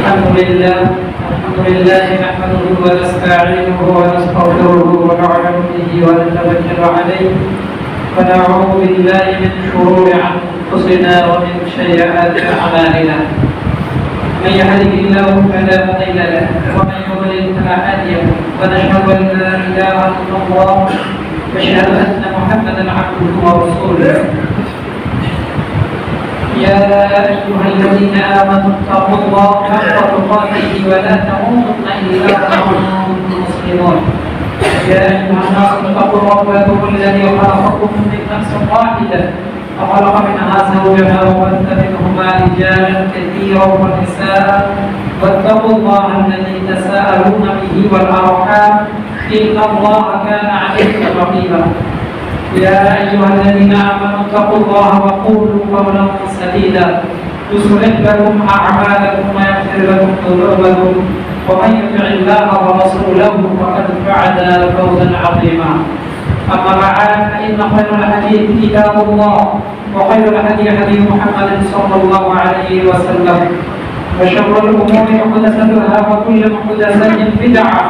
الحمد لله نحمده ونستعينه ونستغفره ونعلم به ونتوكل عليه ونعوذ بالله من شرور انفسنا ومن سيئات اعمالنا من يهده الله فلا مضل له ومن يضلل فلا هادي له ونشهد ان لا اله الا الله واشهد ان محمدا عبده ورسوله يا أيها الذين آمنوا اتقوا الله حق تقاته ولا تموتن إلا وأنتم مسلمون يا أيها الناس اتقوا ربكم الذي خلقكم من نفس واحدة وخلق منها زوجها وبث منهما رجالا كثيرا ونساء واتقوا الله الذي تساءلون به والأرحام إن الله كان عليكم رقيبا يا أيها الذين آمنوا اتقوا الله وقولوا قولا سديدا يصلح لكم أعمالكم ويغفر لكم ذنوبكم ومن يطع الله ورسوله فقد فاز فوزا عظيما أما بعد فإن خير الحديث كتاب الله وخير الهدي هدي محمد صلى الله عليه وسلم وشر الأمور محدثاتها وكل محدثة بدعة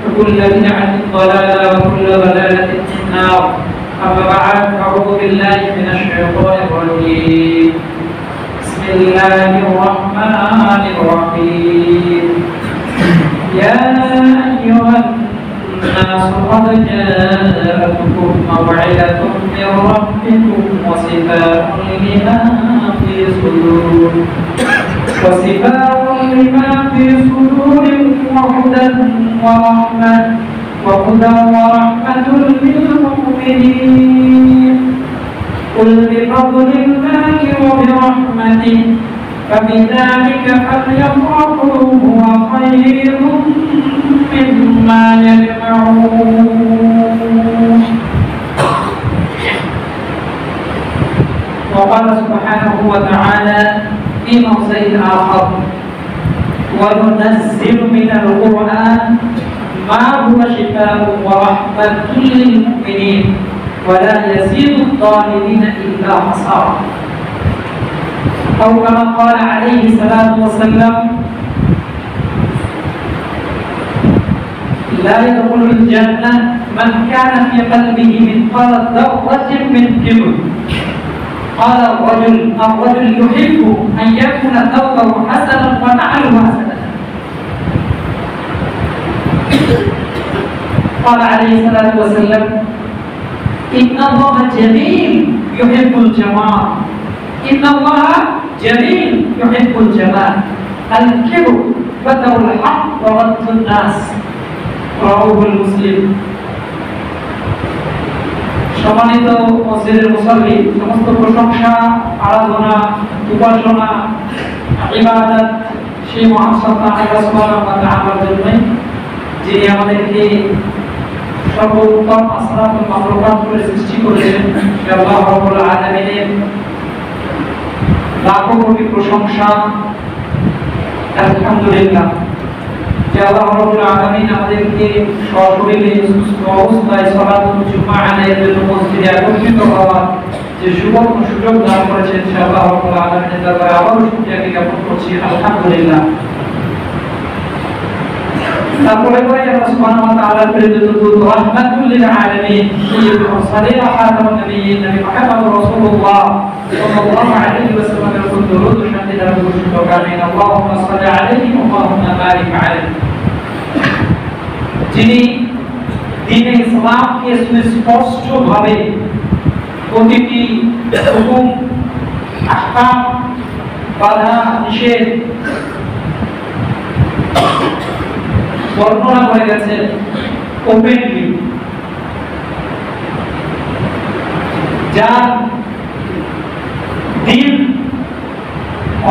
وكل بدعة ضلالة وكل ضلالة في النار أما بعد أعوذ بالله من الشيطان الرجيم بسم الله الرحمن الرحيم يا أيها الناس قد جاءتكم موعظة من ربكم وشفاء لما في صدور وهدى ورحمة للمؤمنين قل بفضل الله وبرحمته فبذلك فليفرحوا هو خير مما يجمعون وقال سبحانه وتعالى في موضع آخر وننزل من القرآن ما هو شفاء ورحمة للمؤمنين ولا يزيد الظالمين إلا خسارة أو كما قال عليه الصلاة والسلام لا يدخل الجنة من كان في قلبه مثقال ذرة من كبر قال الرجل يحب أن يكون ثوبه حسنا ونعله حسنا قال عليه الصلاة والسلام إن الله جميل يحب الجمال إن الله جميل يحب الجمال الكبر بطر الحق وغض الناس رواه المسلم সম্মানিত মসজিদের মুসল্লি সমস্ত প্রশংসা আরাধনা উপাসনা ইবাদত সেই মহান সত্তা আল্লাহ সুবহানাহু ওয়া তাআলার জন্যই যিনি আমাদেরকে সর্বোত্তম আসরাফুল মাখলুকাত করে সৃষ্টি করেছেন সে আল্লাহ রাব্বুল আলামিনের লাখো কোটি প্রশংসা আলহামদুলিল্লাহ যে আল্লাহ রাব্বুল আলামিন আমাদেরকে সশরীরে সুস্থ অবস্থায় সালাতুল জুমআ আদায়ের জন্য মসজিদে একত্রিত হওয়ার যে সুবর্ণ সুযোগ দান করেছেন সে আল্লাহ রাব্বুল আলামিনের দরবারে আবারও শুকরিয়া জ্ঞাপন করছি আলহামদুলিল্লাহ। তারপরে আল্লাহ সুবহানাহু ওয়া তাআলার প্রেরিত দূত রাহমাতুল লিল আলামিন সাইয়্যিদুল মুরসালিন ওয়া খাতামুন নবিয়্যিন নবী মুহাম্মদ রাসূলুল্লাহ সাল্লাল্লাহু আলাইহি ওয়াসাল্লামের উপর দরুদ ও শান্তি দ্বারা বর্ষিত হোক আমিন। আল্লাহুম্মা সাল্লি আলাইহি ওয়া আল্লাহুম্মা বারিক আলাইহি। যিনি দ্বীন ইসলামকে সুস্পষ্টভাবে প্রতিটি হুকুম আহকাম বাধা নিষেধ বর্ণনা করে গেছেন ওপেনলি, যার দিন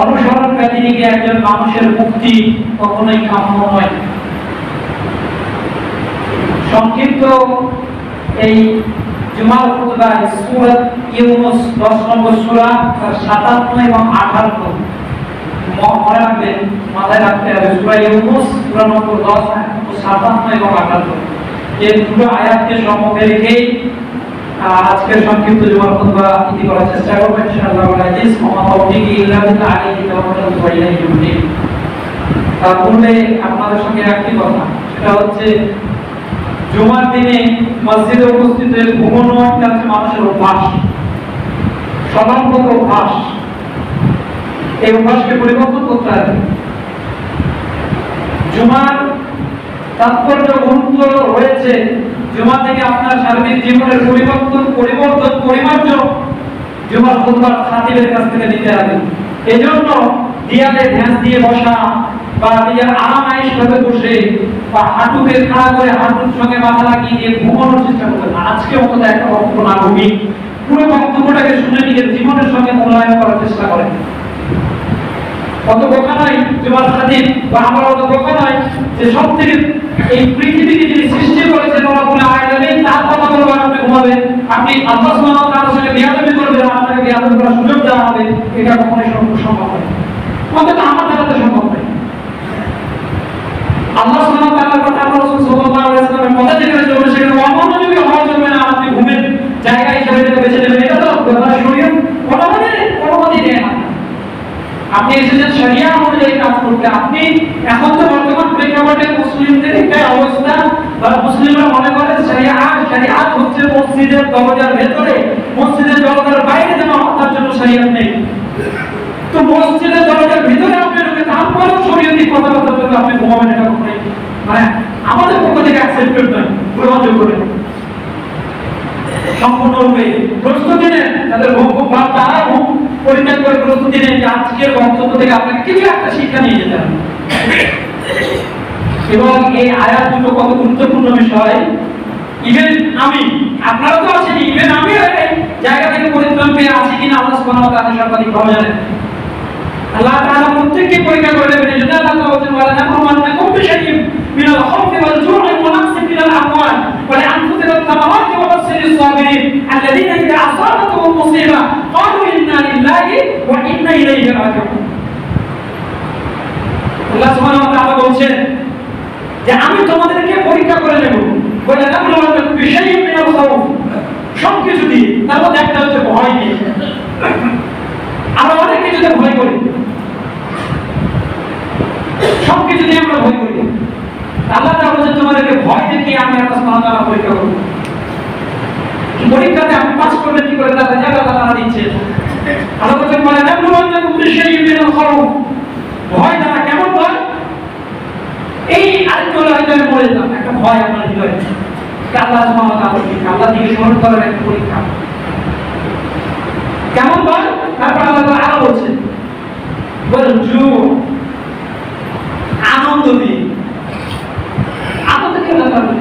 অনুসরণ ব্যতিরেকে একজন মানুষের মুক্তি কখনোই কাম্য নয়। সংক্ষিপ্ত এই জুমার খুতবায় সূরা ইউনূস 10 নম্বর সূরা 57 এবং 58 মনে রাখবেন, মাথায় রাখতে হবে। সূরা ইউনূস সূরা নম্বর 10 57 এবং 58 এই দুটো আয়াতকে সম্মুখে রেখেই আজকের সংক্ষিপ্ত জুমার খুতবা ইতি করার চেষ্টা করব ইনশাআল্লাহ। ওয়া আজিজ ওয়া তাওফীকি ইল্লা বিল্লাহি আলাইহি তাওয়াক্কালতু ওয়া ইলাইহি উনীব। তার পূর্বে আপনাদের সঙ্গে একটি কথা, সেটা হচ্ছে জুমার দিনে মসজিদে উপস্থিত হয়ে ঘুমানো একটা হচ্ছে মানুষের অভ্যাস, স্বভাবগত অভ্যাস। এই অভ্যাসকে পরিবর্তন করতে হবে। জুমার তাৎপর্য গুরুত্ব রয়েছে, জুমা থেকে আপনার সার্বিক জীবনের পরিমার্জন জুমার খুতবার খাতিবের কাছ থেকে নিতে হবে। এজন্য দেয়ালে ধ্যান দিয়ে বসা বা নিজের আরামায়েশ ভাবে বসে বা হাঁটুকে খাড়া করে হাঁটুর সঙ্গে মাথা লাগিয়ে দিয়ে ঘুমানোর চেষ্টা করবেন না। আজকে অন্তত একটা বক্তব্য না ঘুমিয়ে পুরো বক্তব্যটাকে শুনে নিজের জীবনের সঙ্গে মূল্যায়ন করার চেষ্টা করেন। অত বোকা নয় জুমার খাতিব বা আমার অত বোকা নয় যে সব থেকে এই পৃথিবীকে যিনি সৃষ্টি করেছেন রব্বুল আলামিন তার কথা বলবেন আপনি ঘুমাবেন, আপনি আল্লাহ সুবহানাহু ওয়া তাআলার সঙ্গে বিয়াদবি করবেন, আপনাকে বিয়াদবি করার সুযোগ দেওয়া হবে, এটা কখনোই সম্ভব নয়। অন্তত আমার দ্বারা তো সম্ভব নয়। আল্লাহ সুবহানাহু ওয়া তাআলার কথা আল্লাহ রাসূল সাল্লাল্লাহু আলাইহি ওয়াসাল্লামের কথা যেখানে চলবে সেখানে অমনোযোগী হওয়া চলবে না। আপনি ঘুমের জায়গা হিসেবে এটাকে বেছে নেবেন, এটা তো শরীয়ত অনুমতি দেয় না। আপনি এসেছেন শরিয়া অনুযায়ী কাজ করতে। আপনি এখন তো বর্তমান প্রেক্ষাপটে মুসলিমদের একটা অবস্থা বা মুসলিমরা মনে করে শরিয়াত হচ্ছে মসজিদের দরজার ভেতরে, মসজিদের দরজার বাইরে যেন আপনার জন্য শরিয়াত নেই। তো মসজিদের দরজার ভিতরে আপনি ঢুকে তারপরেও শরীয়তি কথাবার্তার জন্য আপনি ঘুমাবেন, এটা কখনোই মানে আমাদের পক্ষ থেকে অ্যাকসেপ্টেড নয়, গ্রহণযোগ্য নয়। সম্পূর্ণরূপে প্রস্তুতি নেন, তাদের তারা পরিত্যাগ করে প্রস্তুতি নেন যে আজকের বক্তব্য থেকে আপনাকে কিছু একটা শিক্ষা নিয়ে যেতে হবে। এবং এই আয়াত দুটো কত গুরুত্বপূর্ণ বিষয়। ইভেন আমি, আপনারা তো আছেন, ইভেন আমি এই জায়গা থেকে পরিত্রাণ পেয়ে আছি কিনা আল্লাহ সুবহানাহু ওয়া তাআলা সর্বাধিক ভালো জানেন। আল্লাহ তাআলা প্রত্যেককে পরীক্ষা করে নেবেন। এই জন্য আল্লাহ তাআলা বলেন ওয়ালা নাকুমান্নাকুম বিশাইইন মিনাল খাউফি ওয়াল জু'i ওয়া নাকসিন মিনাল আমওয়াল ওয়া লিআনফুসিকুম ওয়াত-তামারাতি ওয়া বাশশিরিস সাবিরিন আল্লাযীনা ইযা আসাবাতুহুম মুসিবা ক্বালু ইন্না লিল্লাহি ওয়া ইন্না ইলাইহি রাজিউন। আল্লাহ সুবহানাহু ওয়া তাআলা বলেন যে আমি তোমাদেরকে পরীক্ষা করে নেব। ওয়ালা নাকুমান্নাকুম বিশাইইন মিনাল খাউফ, সবকিছু দিয়ে, তার মধ্যে একটা হচ্ছে ভয় দিয়ে। আমরা অনেক কিছুতে ভয় করি, সবকিছু দিয়ে আমরা ভয় করি। আল্লাহ তাআলা বলেন তোমাদেরকে ভয় দেখিয়ে আমি আল্লাহ সুবহানাহু ওয়া তাআলা পরীক্ষা করব। পরীক্ষাতে আপনি পাস করবেন কি করে তার রেজাল্ট আল্লাহ তাআলা দিচ্ছেন। আল্লাহ বলেন ওয়ালা নাবলুওয়ান্নাকুম বিশাইইন মিনাল খাউফ, ভয় দ্বারা কেমন ভয়? এই আরেকটু হয়তো আমি বলে দিলাম, একটা ভয় আপনার হৃদয়ে, আল্লাহ সুবহানাহু ওয়া তাআলা আল্লাহ থেকে স্মরণ করার একটা পরীক্ষা। কেমন ভয়? তারপর আল্লাহ তাআলা আরো বলছেন বলজু, আনন্দ দিয়ে, আনন্দ দিয়ে আল্লাহ তাআলা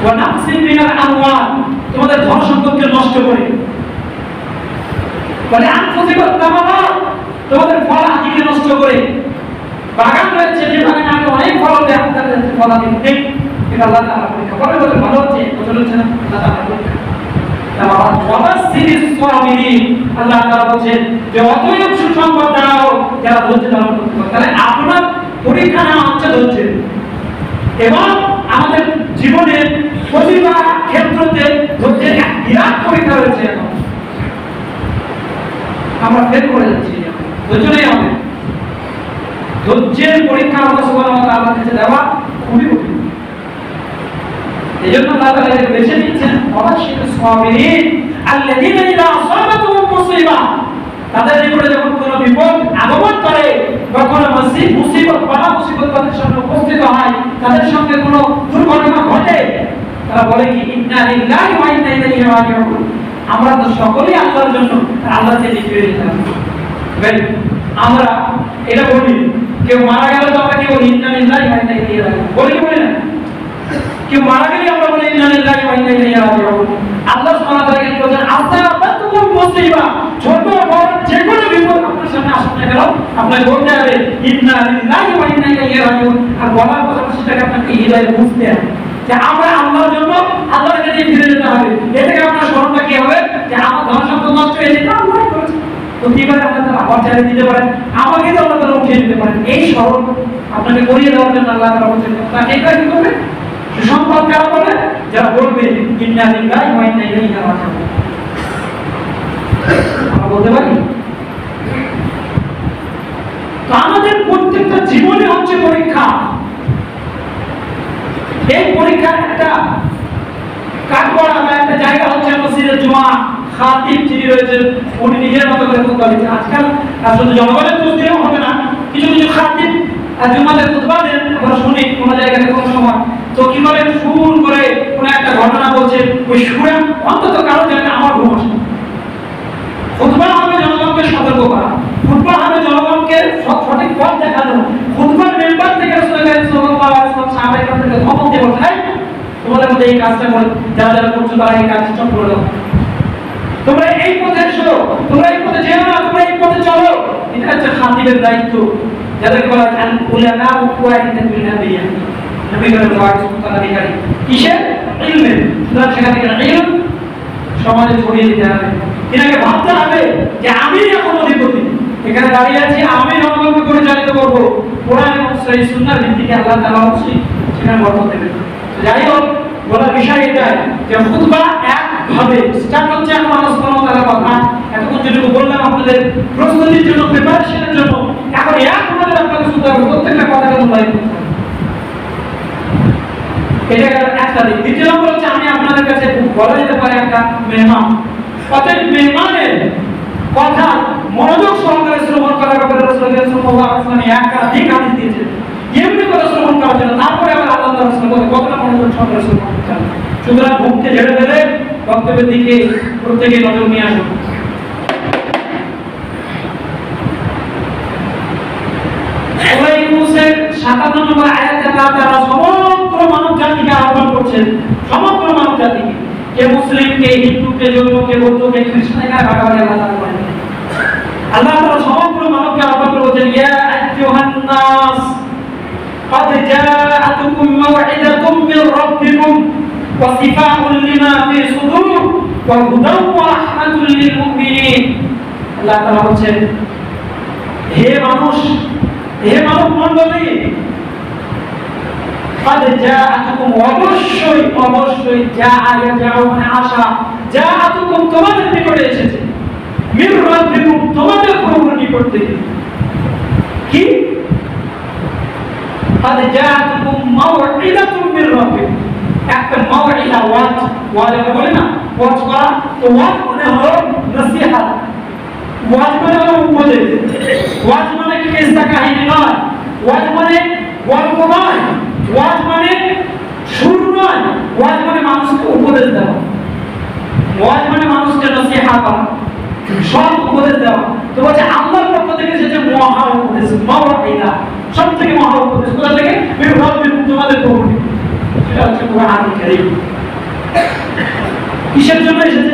ওয়া নাকসিন মিনাল আমওয়াল, তোমাদের ধন সম্পদকে নষ্ট করে, বলে আনফুসিকুম ওয়াত-তামারাত, তোমাদের ফল আদিকে নষ্ট করে। বাগান রয়েছে যে বাগানে আগে অনেক ফল দেয়, আপনাদের ফল আদি নেই, এটা আল্লাহ তাআলা পরীক্ষা করে। বলে ভালো হচ্ছে, বলে হচ্ছে না, আল্লাহ তাআলা পরীক্ষা। আল্লাহ তাআলা বলেন যে অতএব সুসংবাদ দাও যারা ধৈর্য ধারণ করতে পারে। তাহলে আপনার পরীক্ষা নেওয়া হচ্ছে ধৈর্য, এবং আমাদের জীবনের প্রতিটা ক্ষেত্রতে ধৈর্যের এক বিরাট পরীক্ষা রয়েছে। এখন আমরা ফেল করে যাচ্ছি, ধৈর্য নেই আমাদের। ধৈর্যের পরীক্ষা আল্লাহ সুবহানাহু ওয়া তাআলার কাছে দেওয়া খুবই কঠিন। এজন্য আল্লাহ তাআলা এর বেছে নিয়েছেন ওয়াবাশশিরিস সাবিরিন আল্লাযীনা ইযা আসাবাতুহুম মুসিবা, তাদের জীবনে যখন কোনো বিপদ আগমন করে বা কোনো মুসিবত বালা মুসিবত তাদের সামনে উপস্থিত হয়, তাদের সঙ্গে কোনো দুর্ঘটনা ঘটে, তারা বলে কি ইন্না লিল্লাহি ওয়া ইন্না ইলাইহি রাজিউন, আমরা তো সকলেই আল্লাহর জন্য, আল্লাহ থেকে ফিরে যেতে হবে। আমরা এটা বলি, কেউ মারা গেল তো আমরা কি বলি ইন্না লিল্লাহি ওয়া ইন্না ইলাইহি রাজিউন, বলি কি বলি না? কেউ মারা গেলে আমরা বলি ইন্না লিল্লাহি ওয়া ইন্না ইলাইহি রাজিউন। আল্লাহ সুবহানাহু ওয়া তাআলা বলেন আসাবাতুকুম মুসিবা, ছোট বড় যে কোনো বিপদ আপনার সামনে আসুক না কেন, আপনাকে বলতে হবে ইন্না লিল্লাহি ওয়া ইন্না ইলাইহি রাজিউন। আর বলার কথা সেটাকে আপনাকে হৃদয়ে বুঝতে হবে যে আমরা আল্লাহর জন্য, আল্লাহর কাছে ফিরে যেতে হবে। এ থেকে আপনার স্মরণটা কি হবে যে আমার ধন সম্পদ নষ্ট হয়ে যেতে আল্লাহ করেছে, তো কিভাবে আল্লাহ তাআলা আবার চালিয়ে দিতে পারেন, আমাকে তো আল্লাহ তাআলা উঠিয়ে দিতে পারেন। এই স্মরণ আপনাকে করিয়ে দেওয়ার জন্য আল্লাহ তাআলা বলেছেন এটা কি করবে? সুসংবাদ কারা বলে? যারা বলবে ইন্না লিল্লাহি ওয়া ইন্না ইলাইহি রাজিউন। আমরা বলতে পারি জীবনে হচ্ছে পরীক্ষা। এই পরীক্ষার একটা কাঠগড়া বা একটা জায়গা হচ্ছে মসজিদের জুমা। খাতিব যিনি রয়েছেন উনি নিজের মতো করে খুতবা দিচ্ছেন। আজকাল শুধু জনগণের দোষ দিলেও হবে না, কিছু কিছু খাতিব জুমাতে খুতবা দেন, আমরা শুনি কোনো জায়গাতে কোনো সময় তো কি বলেন, সুর করে কোনো একটা ঘটনা বলছে, ওই সুরে অন্তত কারো জানে আমার ঘুম আসে। খুতবা হবে জনগণকে সতর্ক করা, খুতবা হবে জনগণকে সঠিক পথ দেখানো। খুতবার মেম্বার থেকে রাসূলুল্লাহ সাল্লাল্লাহু আলাইহি ওয়াসাল্লাম সাহাবায়ে কেরামকে ধমক দিয়ে বলছেন, তোমাদের মধ্যে এই কাজটা করে যারা যারা করছো তারা এই কাজটা চট করে দাও, তোমরা এই পথে এসো, তোমরা এই পথে যেও না, তোমরা এই পথে চলো। এটা হচ্ছে খাতিবের দায়িত্ব, যাদেরকে বলা হয় উলামা ওয়াইদাতুল নাবিয়্যা, নবীগণের ওয়ারিসুত্তরাধিকারী। কিসের? ইলমের। সুতরাং সেখান থেকে ইলম সমাজে ছড়িয়ে দিতে হবে। এটাকে ভাবতে হবে যে আমি এখন অধিপতি, এখানে দাঁড়িয়ে আছি, আমি জনগণকে পরিচালিত করবো। কোরআন এবং সহিহ সুন্নাহর ভিত্তিতে আল্লাহ তাআলা অবশ্যই সেখানে বরকত দেবেন। যাই হোক, বলার বিষয় এটাই যে খুতবা একভাবে স্টার্ট হচ্ছে এখন আল্লাহ সুবহানাহু ওয়া তাআলার কথা। এতক্ষণ যেটুকু বললাম আপনাদের প্রস্তুতির জন্য, প্রিপারেশনের জন্য, এখন একভাবে আপনাদের শুনতে হবে, প্রত্যেকটা কথাকে মূল্যায়ন করতে হবে। এটা একটা দিক। দ্বিতীয় নম্বর হচ্ছে আমি আপনাদের কাছে বলা যেতে পারে একটা মেহমান। অতএব মেহমানের কথা মনোযোগ সহকারে শ্রবণ করার ব্যাপারে রাসূলুল্লাহ সাল্লাল্লাহু আলাইহি ওয়াসাল্লাম একাধিক হাদিস দিয়েছেন। এমনি কথা শ্রবণ করার জন্য, তারপরে আবার আল্লাহ তাআলা রাসূলের কতটা মনোযোগ সহকারে শ্রবণ করতে হবে। সুতরাং ঘুমকে ঝেড়ে ফেলে বক্তব্যের দিকে প্রত্যেকে নজর নিয়ে আসুন। সূরা ইউনূসের 57 নম্বর আয়াতে আল্লাহ তাআলা সমগ্র মানব জাতিকে আহ্বান করছেন, সমগ্র মানব জাতিকে, কে মুসলিম, কে হিন্দু, কে জৈন, কে বৌদ্ধ, কে খ্রিস্টান, এখানে ভাগাভাগি আল্লাহ তাআলা করেন। আল্লাহ তাআলা সমগ্র মানবকে আহ্বান করে বলেন, ইয়া আইয়ুহান নাস قد جاءتكم موعظة من ربكم وشفاء لما في الصدور وهدى ورحمة للمؤمنين। আল্লাহ তাআলা বলেন, হে মানুষ, হে মানব মণ্ডলী, قد جاءتكم অবশ্যই অবশ্যই যাও মানে আশা, জাআতুকুম তোমাদের নিকটে এসেছে, মির রাব্বিকুম তোমাদের প্রভুর নিকট থেকে। কি? قد جاءتكم موعظة من ربكم। একটা মাওইদা, ওয়াজ বলে না, ওয়াজ করা, তো ওয়াজ মানে হলো নসিহত, ওয়াজ মানে হলো উপদেশ। ওয়াজ মানে কিসসা কাহিনী নয়, ওয়াজ মানে গল্প নয়, ওয়াজ মানে সুর নয়, ওয়াজ মানে মানুষকে উপদেশ দেওয়া, ওয়াজ মানে মানুষকে নসিহত করা, সব উপদেশ দেওয়া। তো বলছে আল্লাহর পক্ষ থেকে এসেছে মহা উপদেশ, মাওইদা, সবথেকে মহা উপদেশ। কোথা থেকে? মির রাব্বিকুম তোমাদের প্রভু। সেটা হচ্ছে কোরআনুল কারীম। কিসের জন্য এসেছে?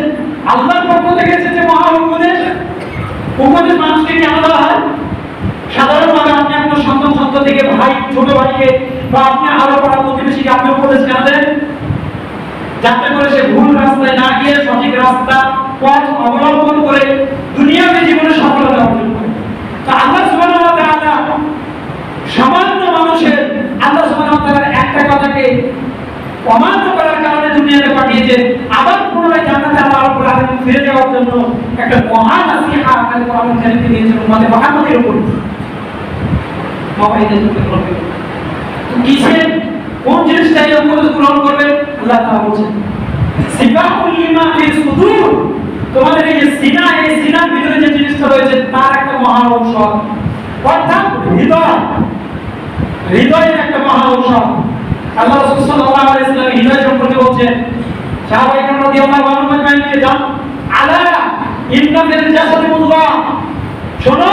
আল্লাহর পক্ষ থেকে এসেছে মহা উপদেশ। উপদেশ মানুষকে কেন দেওয়া হয়? সাধারণভাবে আপনি আপনার সন্তান থেকে ভাই, ছোট ভাইকে বা আপনি আরো পাড়া প্রতিবেশীকে আপনি উপদেশ কেন দেন? যাতে করে সে ভুল রাস্তায় না গিয়ে সঠিক রাস্তা পথ অবলম্বন করে দুনিয়াবী জীবনে সফলতা অর্জন করে। তো আল্লাহ সুবহানাহু ওয়া তাআলা সামান্য মানুষের, আল্লাহ সুবহানাহু ওয়া তাআলা একটা কথাকে অমান্য করার কারণে দুনিয়াতে পাঠিয়েছেন, আবার পুনরায় জান্নাতে আল্লাহ রাব্বুল আলামিন ফিরে যাওয়ার জন্য একটা মহান নসিহত আল্লাহ কোরআনুল কারীমে দিয়েছেন উম্মতে মুহাম্মাদের উপর। মাওইদা যুক্ত করবে তো কিসের, কোন জিনিসটা এই উপদেশ গ্রহণ করবে? আল্লাহ তাআলা বলেন, সিফাউল লিমা ফি সুদূর, তোমাদের এই যে সিনা, এই সিনার ভিতরে যে জিনিসটা রয়েছে তার একটা মহা ঔষধ, অর্থাৎ হৃদয়ের একটা মহা ঔষধ। আল্লাহ রাসূল সাল্লাল্লাহু আলাইহি ওয়াসাল্লাম হৃদয় সম্পর্কে বলছেন, সাহাবায়ে কেরাম রাদিয়াল্লাহু আনহুম আজমাইনকে জান, আলা ইন্না ফিল জাসাদি মুদগা, শোনো,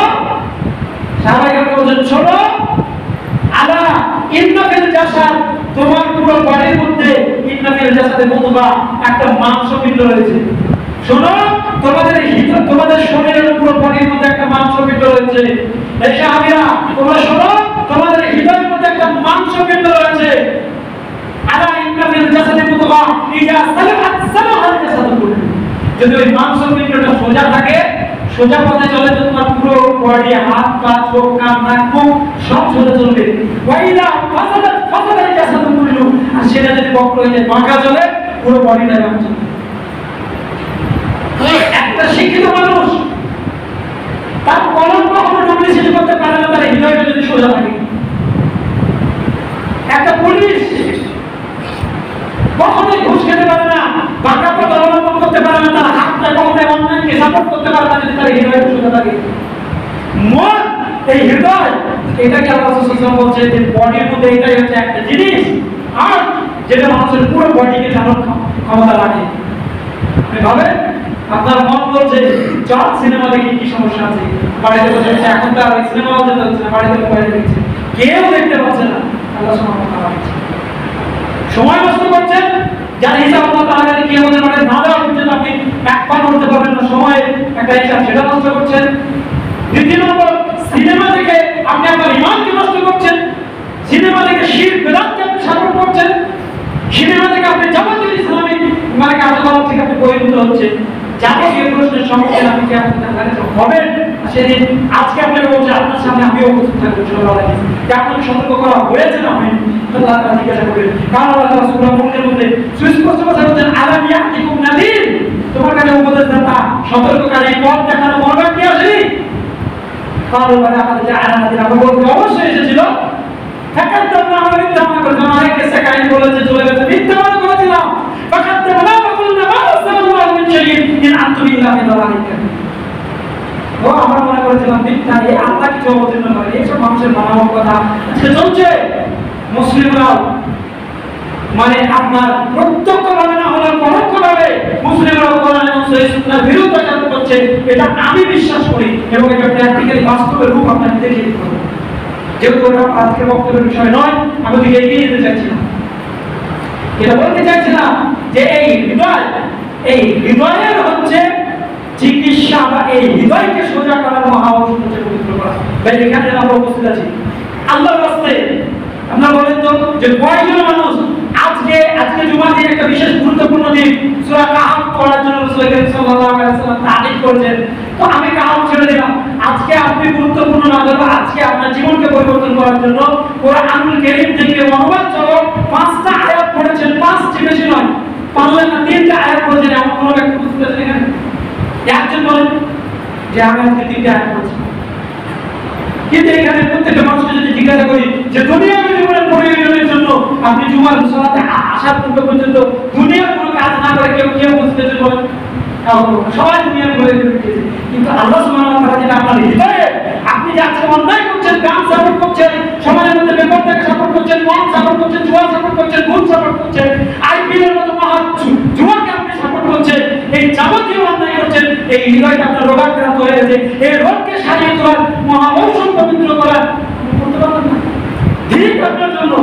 সাহাবায়ে কেরাম বলছেন শোনো, আলা ইন্না ফিল জাসাদ, তোমার পুরো বডির মধ্যে ইন্না ফিল জাসাদি মুদগা, একটা মাংসপিণ্ড রয়েছে। শোনো, তোমাদের শরীরের পুরো বডির মধ্যে একটা মাংসপিণ্ড রয়েছে। এই সাহাবীরা তোমরা শোনো, তোমাদের হৃদয়ের মধ্যে একটা মাংসপিণ্ড রয়েছে। আলা ইন্না ফিল জাসাদি মুদগা ইযা সালাহাত সালাহাল জাসাদু কুল্লু, যদি ওই মাংসপিণ্ডটা সোজা থাকে, সোজা পথে চলে, তো তোমার পুরো বডি, হাত পা, চোখ কান নাক মুখ সব সোজা চলবে। ওয়াইলা ফাসাদাত ফাসাদাল জাসাদু কুল্লু, আর সেটা যদি বক্র হয়ে যায়, বাঁকা চলে, পুরো বডিটা বাঁকা চলে। একটা শিক্ষিত মানুষ তার কলম কখনো ডুপ্লিসিটি করতে পারে না, তার হৃদয়টা যদি সোজা থাকে। সাপোর্ট করতে পারে না যদি তার হৃদয় সুস্থ থাকে। মন, এই হৃদয়, এটাকে আল্লাহ রাসূল সাল্লাল্লাহু আলাইহি ওয়াসাল্লাম বলছেন যে বডির মধ্যে এটাই হচ্ছে একটা জিনিস আর যেটা মানুষের পুরো বডিকে চালানোর ক্ষমতা রাখে। আপনি ভাবেন আপনার মন বলছে চল সিনেমা দেখি, কি সমস্যা আছে? বাড়িতে বসে আছে, এখন তো আর সিনেমা যেতে হচ্ছে না, বাড়িতে মোবাইল দেখছে, কেউ দেখতে পাচ্ছে না, আল্লাহ সুবহানাহু ওয়া তাআলা দিচ্ছে। সময় নষ্ট করছেন, যার হিসাব আল্লাহ তাআলা কি আমাদের মানে না দেওয়া পর্যন্ত আপনি এক পা করতে পারবেন না, সময় একটা হিসাব সেটা নষ্ট করছেন। দ্বিতীয় নম্বর, সিনেমা দেখে আপনি আপনার ঈমানকে নষ্ট করছেন। সিনেমা দেখে শিরক বিদআতকে আপনি সাপোর্ট করছেন। সিনেমা দেখে আপনি যাবতীয় ইসলামিক মানে কার্যকলাপ থেকে আপনি বহির্ভূত হচ্ছেন। যাবতীয় প্রশ্নের সম্মুখীন আপনি কি আপনার হবেন সেদিন। আজকে আপনাকে বলছে আপনার সামনে আমিও উপস্থিত থাকবো ইনশাআল্লাহ। আপনাকে সতর্ক করা হয়েছে না হয়নি আল্লাহ তাআলা জিজ্ঞাসা করবেন। কারণ আল্লাহ তাআলা সূরা মুলকের মধ্যে সুস্পষ্ট কথা বলেছেন, আলাম ইয়াতিকুম নাযীর, তোমার কাছে উপদেশদাতা সতর্ককারী পথ দেখানো মনোভাব কি আসেনি? কারণ বলে আমাদের যে আলামাতির আমরা বলতে অবশ্যই এসেছিল। ফাকাদ্দাবনা, আমরা মিথ্যা মনে করেছিলাম। আরেক কেসে কাহিনী বলেছে চলে গেছে, মিথ্যা মনে করেছিলাম। ফাকাদ্দাবনা ওয়াকুলনা মা আরসালাল্লাহু মিন শাইইন ইন আনতুম ইল্লা ফি দালালিন কাবীর। ও আমরা মনে করেছিলাম মিথ্যা, এই আল্লাহ কিছু অবতীর্ণ করে, এইসব মানুষের বানানো কথা আজকে চলছে। মুসলিমরাও মানে আপনার প্রত্যক্ষভাবে না হলেও পরোক্ষভাবে মুসলিমরাও কোরআন এবং সহিহ সুন্নাহর বিরুদ্ধাচারণ করছে, এটা আমি বিশ্বাস করি এবং এটা প্র্যাকটিক্যালি বাস্তবের রূপ আপনাকে দেখিয়ে দিতে হবে। যেহেতু এটা আজকের বক্তব্যের বিষয় নয়, আমি দিকে এগিয়ে যেতে চাইছিলাম। এটা বলতে চাইছিলাম যে এই হৃদয়ের হচ্ছে চিকিৎসা বা এই হৃদয়কে সোজা করার মহা ঔষধ হচ্ছে পবিত্র কোরআন। ভাই এখানে আমরা উপস্থিত আছি আল্লাহর রাস্তায়। আপনারা বলেন তো যে কয়জন মানুষ আজকে জুমার দিন একটা বিশেষ গুরুত্বপূর্ণ দিন, সূরা কাহফ পড়ার জন্য রাসূল করিম সাল্লাল্লাহু আলাইহি ওয়াসাল্লাম তালিক করেছেন। তো আমি কাহফ ছেড়ে দিলাম। আজকে আপনি গুরুত্বপূর্ণ না ধরলে আজকে আপনার জীবনকে পরিবর্তন করার জন্য কোরআনুল কারীম থেকে অনুবাদ সহ 5টা আয়াত পড়েছেন, 5টি বেশি নয়, পারলেন না 3টা আয়াত পড়েছেন, এমন কোনো ব্যক্তি বুঝতে পারছেন এখানে? একজন বলেন যে আমি আজকে 3টা আয়াত পড়েছি। কিন্তু এখানে প্রত্যেকটা মানুষকে যদি জিজ্ঞাসা করি যে দুনিয়ার জীবনের প্রয়োজনের জন্য আপনি জুমার সালাতে আসার পূর্ব পর্যন্ত দুনিয়ার কোনো কাজ না করে কেউ বুঝতেছে বলেন? সবাই দুনিয়ার ঘুরে ফিরেছে। কিন্তু আল্লাহ সুবহানাহু ওয়া তাআলা যেটা আপনার হৃদয়ে, আপনি যে আজকে অন্যায় করছেন, গান সাপোর্ট করছেন, সমাজের মধ্যে বেপরদাকে সাপোর্ট করছেন, মদ সাপোর্ট করছেন, জুয়া সাপোর্ট করছেন, ঘুষ সাপোর্ট করছেন, আইপিএল এর মতো মহা জুয়াকে আপনি সাপোর্ট করছেন, এই যাবতীয় অন্যায় করছেন, এই হৃদয়টা আপনার রোগাক্রান্ত হয়ে গেছে। এই রোগকে সারিয়ে তোলার মহা ঔষধ পবিত্র করার করতে পারবেন না। ঠিক আপনার জন্য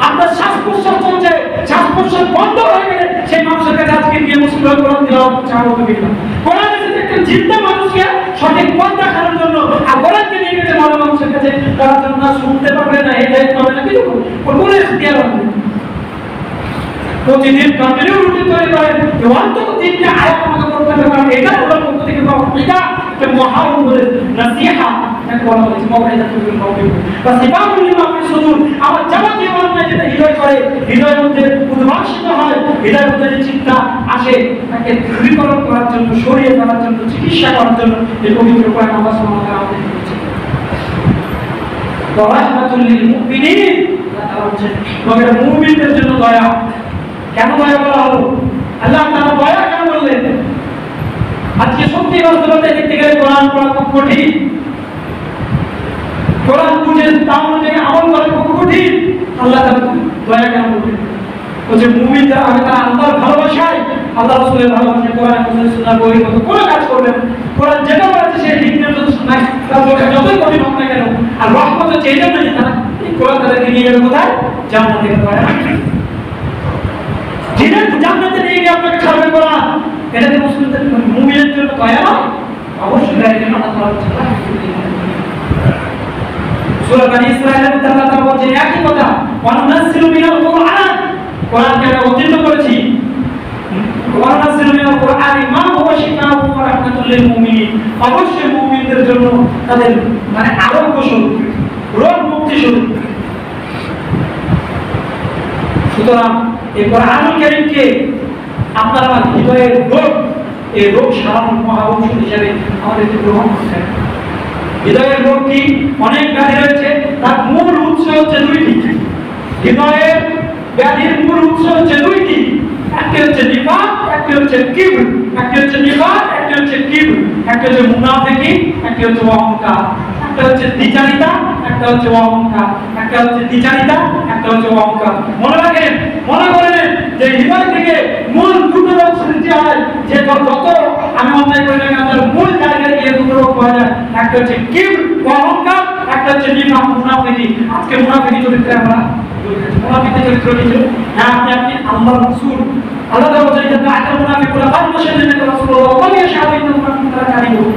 আপনার শ্বাস প্রশ্বাস চলছে, শ্বাস প্রশ্বাস বন্ধ হয়ে গেলে সেই মানুষের কাছে আজকে গিয়ে মুসলিম কোরআন তিলাওয়াত চাওয়া হবে না। কোরআন এসেছে একটা জিন্দা মানুষকে সঠিক পথ দেখানোর জন্য, আর কোরআনকে নিয়ে গেছে মরা মানুষের কাছে তারা জন্য না শুনতে পারবে না, হেদায়েত পাবে না, কিছু বলে দেওয়া হবে। প্রতিদিন কন্টিনিউ রুটিন তৈরি করেন, অন্তত 3টা আয়াত আমাকে পড়তে হবে, কারণ এটা ওনার পক্ষ থেকে পাওয়া, এটা একটা মহা উপদেশ, নাসিহা যাকে বলা হয়েছে, মাওইদাতুল মুত্তাকিন বা সিফাতুল লিমা ফি সুদূর। আমার যাবতীয় অন্যায় যেটা হৃদয় করে, হৃদয়ের মধ্যে উদ্ভাসিত হয়, হৃদয়ের মধ্যে যে চিন্তা আসে তাকে দূরীকরণ করার জন্য, সরিয়ে ফেলার জন্য, চিকিৎসা করার জন্য এই পবিত্র কোরআন আল্লাহ সুবহানাহু ওয়া তাআলা আমাদের দিয়েছেন। ওয়া রাহমাতুল লিল মুমিনিন, আল্লাহ তাআলা বলেন নবীর মুমিনদের জন্য দয়া। কেন দয়া বলা হলো? আল্লাহ তাআলা দয়া কেন বললেন? আজকে সত্যি বাস্তবতা দেখতে গেলে কোরআন পড়া খুব কঠিন, কোরআন বুঝে তা অনুযায়ী আমল করা খুব কঠিন। আল্লাহ তাআলা দয়া কেন বললেন? বলছে মুমিন যারা হবে তারা আল্লাহর ভালোবাসায়, আল্লাহ রাসূলের ভালোবাসায় কোরআন এবং সুন্নাহর বহির্ভূত কোনো কাজ করবেন। কোরআন যেটা বলেছে সেই দিক নির্দেশ শোনায়, তার যতই কঠিন হোক না কেন। আর রহমত হচ্ছে এই জন্য যে তারা এই কোরআন তাদেরকে নিয়ে যাবে কোথায়? জান্নাতে। জান্নাতে নিয়ে গিয়ে আপনাকে ছাড়বে কোরআন, এটা কি মুসলিমদের মুমিনের জন্য দয়া না? অবশ্যই দয়ার জন্য আল্লাহ তাআলা বলেছেন। সূরা বনী ইসরাঈলের মধ্যে আল্লাহ তাআলা বলেছেন একই কথা, ওয়া নুনাজ্জিলু মিনাল কুরআন, কোরআনকে আমরা অবতীর্ণ করেছি, ওয়া নুনাজ্জিলু মিনাল কুরআনি মা হুয়া শিফাউন ওয়া রাহমাতুল লিল মুমিনিন, অবশ্যই মুমিনদের জন্য তাদের মানে আরোগ্য স্বরূপ, রোগ মুক্তি স্বরূপ। সুতরাং এই কোরআনুল কারীমকে আপনার আমার হৃদয়ের রোগ, এই রোগ সারানোর মহা ঔষধ হিসেবে আমাদেরকে গ্রহণ করতে হবে। হৃদয়ের রোগ কি? অনেক ব্যাধি রয়েছে, তার মূল উৎস হচ্ছে 2টি। হৃদয়ের ব্যাধির মূল উৎস হচ্ছে 2টি, একটি হচ্ছে নিফাক, একটি হচ্ছে কিবর। একটি হচ্ছে নিফাক, একটি একটা হচ্ছে কিবর, একটা হচ্ছে মুনাফিকি, একটা হচ্ছে অহংকার। একটা হচ্ছে দ্বিচারিতা, একটা হচ্ছে অহংকার। একটা হচ্ছে দ্বিচারিতা, একটা হচ্ছে অহংকার। মনে রাখেন, মনে করেন যে হৃদয় থেকে মূল দুটো রোগ সৃষ্টি হয়, যে যত আমি অন্যায় করি না কেন তার মূল জায়গায় গিয়ে দুটো রোগ পাওয়া যায়। একটা হচ্ছে কিবর, অহংকার, একটা হচ্ছে নিফাক, মুনাফিকি। আজকে মুনাফিকি চরিত্রে আমরা মুনাফিকের চরিত্র কিছু না, আপনি আল্লাহর রাসূল, আল্লাহ তাআলা বলেন যে আতা মুনাফিকুনা কালমা শাহাদাতুল্লাহ রাসূলুল্লাহ ওয়া মান ইয়াশহাদু ইন্নাল মুনাফিকুনা কাযিবুন।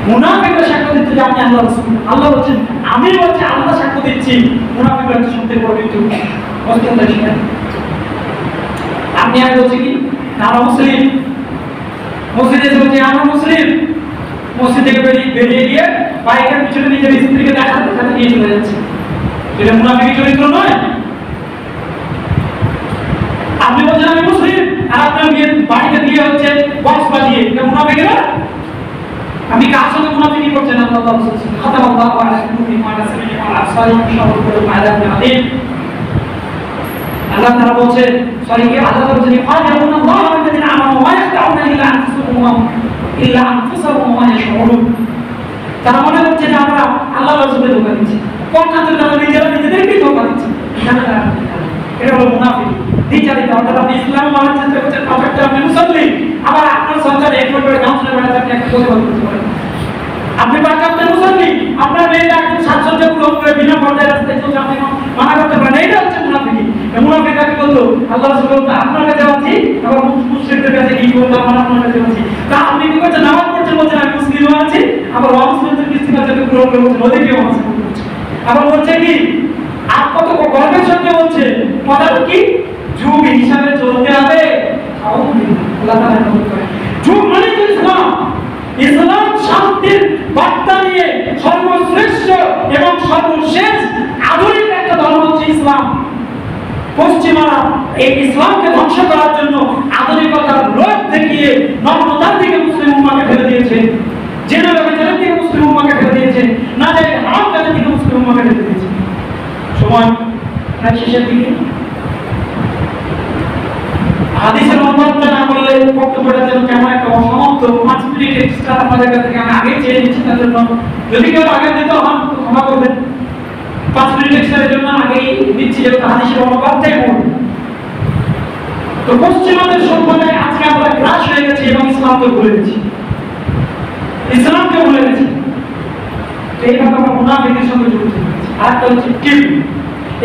মুনাফিকরা সাক্ষ্য দিচ্ছে যে আপনি আল্লাহর রাসূল। আল্লাহ বলেন আমি বলছি আল্লাহ সাক্ষ্য দিচ্ছি, মুনাফিকরা হচ্ছে সত্যের পবিত্র। অত্যন্ত শিকার আপনি আর বলছি কি আমরা মুসলিম, মসজিদে বলছি আমরা মুসলিম, মসজিদ থেকে বেরিয়ে গিয়ে বাইকের পিছনে নিজের স্ত্রীকে দেখাতে দেখাতে নিয়ে চলে যাচ্ছে। এটা মুনাফিকি চরিত্র নয়। আপনি বলছেন আমি মুসলিম, আর আপনার মেয়ের বাড়িতে দিয়ে হচ্ছে বক্স বাজিয়ে, এটা মুনাফিকি না? আপনি কার সঙ্গে মুনাফিকি করছেন? আল্লাহ তাআলা বলেছেন খাতামাল্লাহু আলা কুল্লি মা তাসমিউ ওয়া আসারি শাররুল আযাবিল আযীম। আল্লাহ তাআলা বলেন সরি কি আল্লাহ তাআলা বলেন ফায়াকুনা আল্লাহু আল্লাযিনা আমানু ওয়া ইয়াখতাউনা ইল্লা আনফুসাহুম ওয়া মা ইয়াশউরুন। তারা মনে করছে যে আমরা আল্লাহর রাসূলকে ধোঁকা দিচ্ছি, পক্ষান্তরে তারা নিজেদেরকেই ধোঁকা দিচ্ছে। এটা হলো মুনাফিকি, দ্বিচারিতা। অর্থাৎ আপনি ইসলাম মানার চেষ্টা করছেন, পাশাপাশি আপনি মুসলিম, আবার আপনার সন্তান একবার করে কাউন্সিলর বেড়াতে আপনি একটা প্রতিবাদ করতে পারেন। আপনি পাশাপাশি মুসলিম, আপনার মেয়েরা একদম সাজসজ্জা গ্রহণ করে বিনা পর্দায় রাস্তায় চলছে, আপনি মানা করতে পারেন। এটা হচ্ছে মুনাফিকি। মুনাফিক কাকে বলতো? আল্লাহ রাসূল বলতো আপনার কাছে আছি, আবার মুশরিকদের কাছে কি বলতো আমরা আপনার কাছে আছি। তা আপনি কি করছেন? নামাজ পড়ছেন, বলছেন আমি মুসলিম আছি, আবার অমুসলিমদের কৃষ্টিকালচার গ্রহণ করে বলছেন ওদেরকেও আছে করছে। আবার বলছে কি আর কত গর্বের সঙ্গে বলছে কথা কি যুগ হিসাবে চলতে হবে। আল্লাহ তাআলা বলেন যুগ মানে তো ইসলাম। ইসলাম শান্তির বার্তা নিয়ে সর্বশ্রেষ্ঠ এবং সর্বশেষ আধুনিক একটা ধর্ম হচ্ছে ইসলাম। পশ্চিমারা এই ইসলামকে ধ্বংস করার জন্য আধুনিকতার লোভ দেখিয়ে নগ্নতার দিকে মুসলিম উম্মাহকে ফেলে দিয়েছে, জেনা ব্যভিচারের দিকে মুসলিম উম্মাহকে ফেলে দিয়েছে, না জায়েজ হারাম কাজের দিকে মুসলিম উম্মাহকে ফেলে দিয়েছে। সময় প্রায় শেষের দিকে। হাদিসের অনুবাদটা না করলে বক্তব্যটা যেন কেমন একটা অসমাপ্ত। 5 মিনিট এক্সট্রা আপনাদের কাছ থেকে আমি আগে চেয়ে নিচ্ছি, তার জন্য যদি কেউ আগে দিতে হন ক্ষমা করবেন। 5 মিনিট এক্সট্রার জন্য আগেই দিচ্ছি, যেহেতু হাদিসের অনুবাদটাই মূল। তো পশ্চিমাদের সভ্যতায় আজকে আমরা গ্রাস হয়ে গেছি এবং ইসলামকে ভুলে গেছি, ইসলামকে ভুলে গেছি। এইভাবে আমরা মুনাফিকের সঙ্গে জড়িত হয়েছি। আরেকটা হচ্ছে কিবর।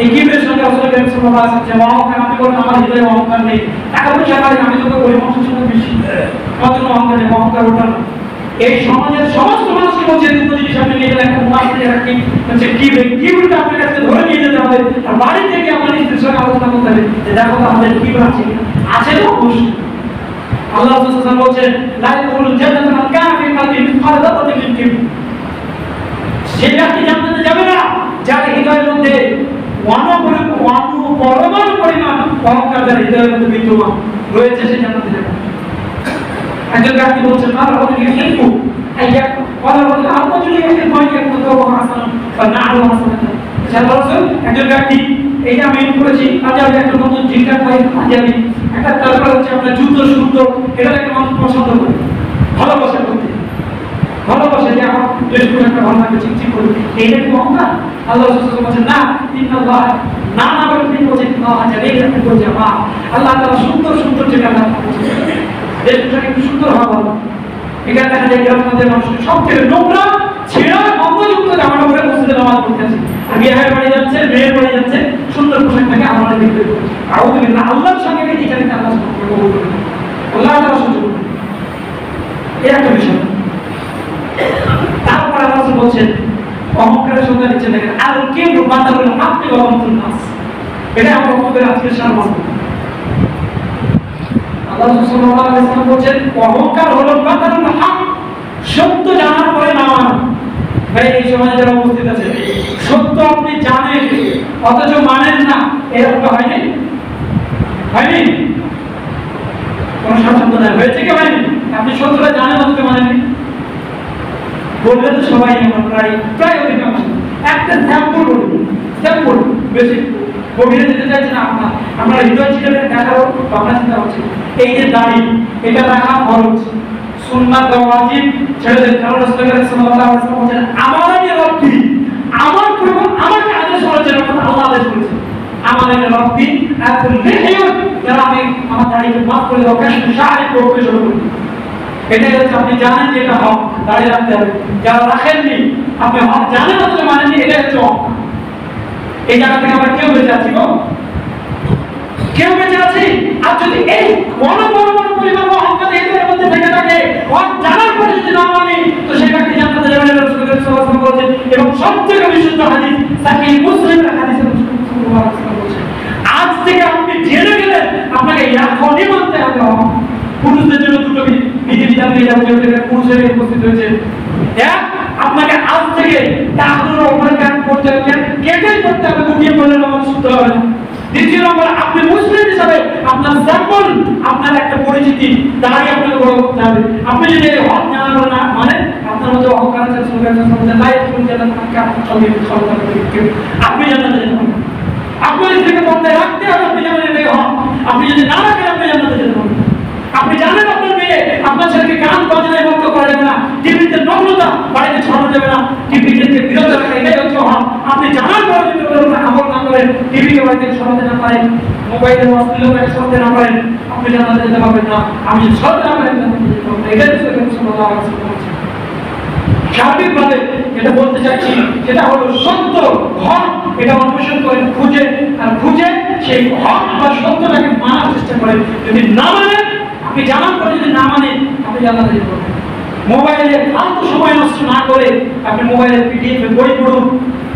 এই কিবরের সঙ্গে রাসূল করিম সাল্লাল্লাহু আলাইহি ওয়াসাল্লাম যে অহংকার, আপনি বলেন আমার হৃদয়ে অহংকার নেই, টাকা পয়সা পাই আমি তোকে বলি মানুষের সঙ্গে বেশি কত অহংকার নেই, অহংকার ওঠা না। এই সমাজের সমস্ত মানুষকে বলছে দুটো জিনিস আপনি নিয়ে গেলে একটা মুনাফিক একটা হচ্ছে কিবর। কিবরটা আপনার কাছে ধরে নিয়ে যেতে হবে, আর বাড়ি থেকে আপনার স্ত্রীর সঙ্গে আলোচনা করতে হবে যে দেখো তো আমাদের কিবর আছে কিনা। আছে তো অবশ্যই। আল্লাহ রাসূল সাল্লাল্লাহু আলাইহি ওয়াসাল্লাম বলেন লা ইয়াদখুলুল জান্নাতা মান কানা ফি কলবিহি মিসকাল যারাতিন মিন কিবর। সে ব্যক্তি জান্নাতে যাবে না যার হৃদয়ের মধ্যে পরমাণু পরিমাণ অহংকার যার হৃদয়ের মধ্যে বিদ্যমান রয়েছে, সে জান্নাতে যাবে। একজন ব্যক্তি বলছেন না রাবুল ইহিকু আইয়া ওয়ালা ওয়ালা আরজুলি ইয়াকিন মাইয়া কুতুবু হাসান বা না'আলু হাসানাতান। আল্লাহ রাসূল একজন ব্যক্তি এইটা আমি করেছি পাঞ্জাবি একটা নতুন জিন্দার পরে পাঞ্জাবি একটা তারপর হচ্ছে আপনার জুতো সুন্দর, এটা একটা মানুষ পছন্দ করে, ভালোবাসা করতে ভালোবাসে যে আমার ড্রেস করে একটা ভালো লাগে চিকচিক করে, এইটা কি অহংকার? আল্লাহ রাসূল বলেন না, ইন্নাল্লাহ না না বলে তিনি বলেন না আচ্ছা এই আপনি বলছেন মা আল্লাহ তাআলা সুন্দর সুন্দর যেটা না ড্রেস পোশাক একটু সুন্দর হওয়া ভালো। এখানে দেখা যায় গ্রামের মধ্যে মানুষ সবথেকে নোংরা ছেঁড়া গন্ধযুক্ত জামা পরে মসজিদে নামাজ পড়তে আছে, আর বিয়ের বাড়ি যাচ্ছে মেয়ের বাড়ি যাচ্ছে সুন্দর পোশাকটাকে আমরা দেখতে পাই। আউযু বিল্লাহ, আল্লাহর সঙ্গে এই জায়গাতে আল্লাহ কবুল করে আল্লাহ তাআলা সহ্য করবে, এই একটা বিষয়। তারপর আল্লাহ বলছেন অহংকারের সংজ্ঞা দিচ্ছেন দেখেন আর কিবর বাতারুল হাক্কি ওয়া গামতুন নাস। এটা আমরা বক্তব্যের আজকের সারমর্ম। আল্লাহ সাল্লাল্লাহু আলাইহি ওয়াসাল্লাম বলেন অহংকার হলো বাতারুল হক, সত্য জানার পরে না মানা। ভাই এই সমাজে যারা উপস্থিত আছে সত্য আপনি জানেন অথচ মানেন না, এরকম হয়নি? হয়নি? কোন সম্পর্ক হয়েছে কি হয়নি? আপনি সত্যটা জানেন অথচ মানেননি বললে তো সবাই আমরা প্রায় অধিকাংশ একটা স্যাম্পল বলি, স্যাম্পল বেশি গভীরে যেতে চাইছি না। আমরা হৃদয় চিন্তা দেখাবো ভাবনা চিন্তা হচ্ছে এই যে দাড়ি এটা রাখা ফরজ, সুন্নাত বা ওয়াজিব ছেড়ে দেন। কারণ রাসূল সাল্লাল্লাহু আলাইহি ওয়াসাল্লাম বলেন আমাদের রব্বি আমার প্রভু আমাকে আদেশ করেছেন, আল্লাহ আদেশ করেছেন আমাদের রব্বি আকুল লিহিয়ুন, যারা আমি আমার দাড়িকে মাফ করে দাও, কাশফু শাআরি করতে শুরু করি। এটা হচ্ছে আপনি জানেন যে এটা হক, দাঁড়িয়ে রাখতে হবে। যারা রাখেননি আপনি হক জানেন অথচ মানেননি, এটা হচ্ছে হক। এই জায়গা থেকে আমরা কেউ বেঁচে আছি গো? কেউ বেঁচে আছি? আর যদি এই বড় বড় বড় পরিমাণ অহংকার এদের মধ্যে থেকে থাকে, হক জানার পরে যদি না মানি, তো সেই ব্যক্তি জান্নাতে যাবে না। রাসূলুল্লাহ সাল্লাল্লাহু আলাইহি ওয়াসাল্লাম বলেছেন, এবং সবথেকে বিশুদ্ধ হাদিস সহিহ মুসলিমের হাদিসে রাসূলুল্লাহ সাল্লাল্লাহু আলাইহি ওয়াসাল্লাম বলেছেন, আজ থেকে আপনি জেনে গেলেন আপনাকে এখনই মানতে হবে হক। পুরুষদের জন্য দুটো বিধিবিধান দিয়ে যাবে, যেটা পুরুষের উপস্থিত হয়েছে। এক, আপনাকে আজ থেকে তাহজুদ ওপরে কাজ করতে হবে, কেটেই করতে হবে, গুটিয়ে বললে নামাজ শুনতে হবে না। দ্বিতীয় নম্বর, আপনি মুসলিম হিসাবে আপনার সাম্বল, আপনার একটা পরিচিতি, দাঁড়িয়ে আপনাকে বড় করতে হবে। আপনি যদি হক জানা করে না মানে আপনার মধ্যে অহংকার আছে, আপনি জান্নাতে যেতে পারবেন। আপনার নিজেকে পর্দায় রাখতে হবে, আপনি জানেন এটাই হক। আপনি যদি না রাখেন আপনি জান্নাতে যেতে পারবেন। আপনি জানেন আপনার মেয়ে আপনার ছেলেকে গান বাজনায় মুক্ত করা যাবে না, টিভিতে নগ্নতা বাড়িতে ছড়ানো যাবে না, টিভি থেকে বিরত রাখা, এটাই হচ্ছে হক। আপনি জানার পরে যদি আমল না করেন, টিভিকে বাড়ি থেকে সরাতে না পারেন, মোবাইলের অশ্লীলতাকে সরাতে না পারেন, আপনি জান্নাতে যেতে পারবেন না। আমি সরাতে না পারেন এটাই হচ্ছে সাল্লাল্লাহু আলাইহি ওয়াসাল্লাম। সার্বিকভাবে এটা বলতে চাচ্ছি, যেটা হলো সত্য হক, এটা অন্বেষণ করেন, খুঁজে আর খুঁজে সেই হক বা সত্যটাকে মানার চেষ্টা করেন। যদি না মানেন, আপনি জানার পরে যদি না মানেন, আপনি জান্নাতে যেতে পারবেন। মোবাইলে ফালতু সময় নষ্ট না করে আপনি মোবাইলের পিডিএফ বই পড়ুন,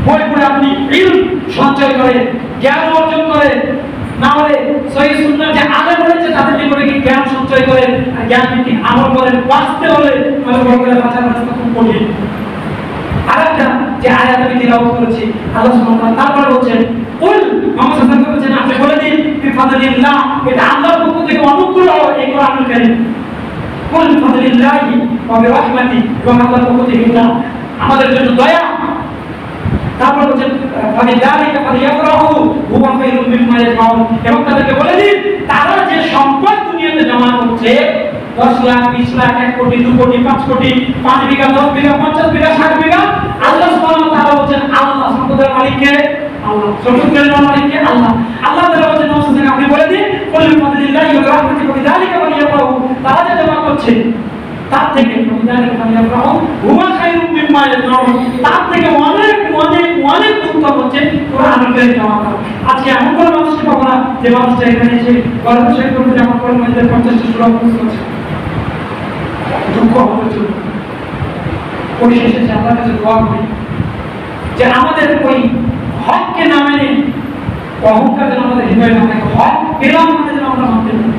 বই পড়ে আপনি ইলম সঞ্চয় করে জ্ঞান অর্জন করে, না হলে সহিহ সুন্নাহ যে আগে বলেছে তাদের নিকটে কি জ্ঞান সঞ্চয় করে আর জ্ঞান ভিত্তিক আমল করেন। বাঁচতে হলে মানে বড় করে বাঁচার রাস্তা খুব কঠিন। আরেকটা যে আয়াত আমি তিলাওয়াত করেছি, আল্লাহ সুবহানাহু ওয়া তাআলা তারপরে বলছেন, কুল মুহাম্মদ সাল্লাল্লাহু আলাইহি ওয়াসাল্লাম বলেছেন, আপনি বলে দিন বিফাদলিল্লাহ, এটা আল্লাহর পক্ষ থেকে অনুগ্রহ এই কোরআনুল কারীম। কুল বিফাদলিল্লাহি ওয়া বিরাহমাতিহি, এবং আল্লাহর পক্ষ থেকে এটা আমাদের জন্য দয়া। তারপর বলছেন ফালিযালিকা ফালিয়াফরাহু হুয়া খায়রুম মিম্মা ইয়াজমাউন, এবং তাদেরকে বলে দিন তারা যে সম্পদ দুনিয়াতে জমা করছে 10 লাখ 20 লাখ 1 কোটি 2 কোটি 5 কোটি 5 বিঘা 10 বিঘা 50 বিঘা 60 বিঘা, আল্লাহ সুবহানাহু ওয়া তাআলা বলেন আল্লাহ সম্পদের মালিক কে? আল্লাহ। সম্পদের মালিক কে? আল্লাহ। আল্লাহ তাআলা বলেন নবী আপনি বলে দিন কুল বিফাদলিল্লাহি ওয়া বিরাহমাতিহি ফালিযালিকা ফালিয়াফরাহু, তারা যে জমা করছে তার থেকে ফালিযালিকা ফালিয়াফরাহু হুয়া খায়রুম মিম্মা ইয়াজমাউন, তার থেকে অনেক অনেক অনেক উত্তম হচ্ছে কোরআনুল কারীম জমা করা। আজকে এমন কোন মানুষকে পাবো না যে মানুষটা এখানে এসে গল্প শেষ করতে জমা করেন মধ্যে 50টা সূরা মুখস্থ করছে। দুঃখ হবে চলবে। পরিশেষে আল্লাহর কাছে দোয়া করি যে আমাদের ওই হককে না মেনে অহংকার যেন আমাদের হৃদয়ে না থাকে, হক পেলাম মানে যেন আমরা মানতে পারি,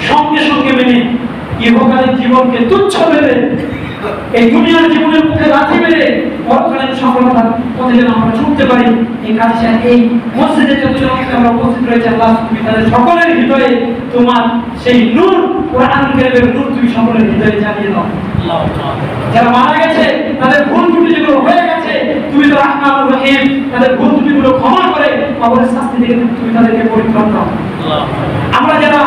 সঙ্গে সঙ্গে মেনে ইহকালীন জীবনকে তুচ্ছ ভেবে এই দুনিয়ার জীবনের মুখে লাথি মেরে পরকালীন সফলতার পথে যেন আমরা ছুটতে পারি। এই কাজে এই মসজিদে যতজন আমরা উপস্থিত রয়েছে, আল্লাহ তুমি তাদের সকলের হৃদয়ে তোমার সেই নূর কোরআনুল কারীমের নূর তুমি সকলের হৃদয়ে জ্বালিয়ে দাও। যারা মারা গেছে তাদের ভুল ত্রুটি যেগুলো হয়ে গেছে তুমি তো রাহমানুর রহিম, তাদের ভুল ত্রুটিগুলো ক্ষমা করে কবরের শাস্তি থেকে তুমি তাদেরকে পরিত্রাণ দাও। আমরা যারা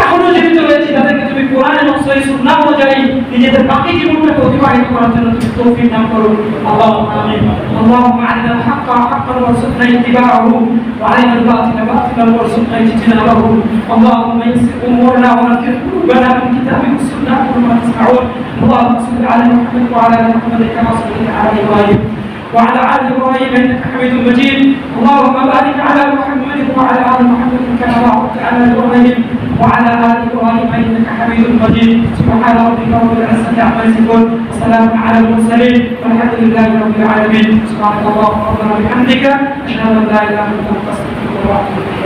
এখনো জীবিত রয়েছে তাদেরকে তুমি কোরআন এবং সহিহ সুন্নাহ অনুযায়ী নিজেদের বাকি জীবনটাকে অতিবাহিত করার জন্য তুমি তৌফিক দান করো। আল্লাহুম্মা আমিন। আল্লাহুম্মা আরিনাল হাক্কা হাক্কান ওয়ারযুকনা ইত্তিবাআহু ওয়া আরিনাল বাতিলা বাতিলান ওয়ারযুকনা ইজতিনাবাহু। আল্লাহুম্মা ইয়াসসির উমুরনা ওয়া নাফির কুলুবানা মিন কিতাবিক ওয়া সুন্নাহ ওয়া নাসমাউন। আল্লাহুম্মা সাল্লি আলা মুহাম্মাদ ওয়া আলা আলি মুহাম্মাদ কামা সাল্লাইতা আলা ইব্রাহিম وعلى آل إبراهيم إنك حميد مجيد. اللهم بارك على محمد وعلى آل محمد كما باركت على إبراهيم وعلى آل إبراهيم إنك حميد مجيد. سبحان ربك رب العزة عما يصفون وسلام على المرسلين والحمد لله رب العالمين. سبحانك اللهم ربنا وبحمدك أشهد أن لا إله إلا أنت أستغفرك وأتوب إليك.